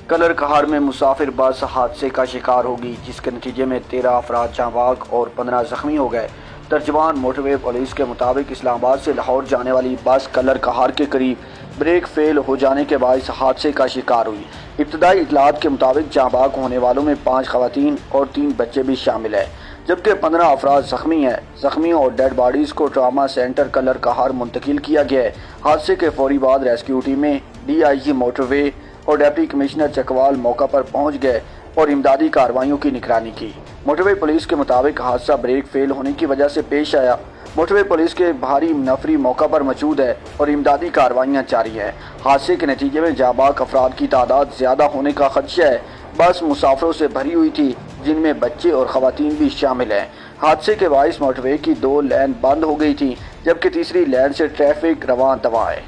Colour कहार में मुसाफिर बस हादसे का शिकार होगी, जिसके नतीजे में 13 अफराद जाँ बाग और 15 जख्मी हो गए। तर्जुमान मोटरवे पुलिस के मुताबिक इस्लामाबाद से लाहौर जाने वाली बस कलर कहार के करीब ब्रेक फेल हो जाने के बायस हादसे का शिकार हुई। इब्तदाई इतलात के मुताबिक जाँ बाग होने वालों में 5 खवातीन और 3 बच्चे भी शामिल हैं, जबकि 15 अफराद जख्मी हैं। जख्मियों और डेड बॉडीज़ को ट्रामा सेंटर कलर कहार मुंतकिल किया गया है। हादसे के फौरी बाद रेस्क्यू टीमें DIG मोटरवे और डिप्टी कमिश्नर चकवाल मौका पर पहुंच गए और इमदादी कार्रवाइयों की निगरानी की। मोटरवे पुलिस के मुताबिक हादसा ब्रेक फेल होने की वजह से पेश आया। मोटरवे पुलिस के भारी नफरी मौका पर मौजूद है और इमदादी कार्रवाइयाँ जारी है। हादसे के नतीजे में जाँ बाग अफराद की तादाद ज़्यादा होने का खदशा है। बस मुसाफिरों से भरी हुई थी, जिनमें बच्चे और खवातीन भी शामिल हैं। हादसे के बायस मोटरवे की 2 लेन बंद हो गई थी, जबकि तीसरी लेन से ट्रैफिक रवां दवा है।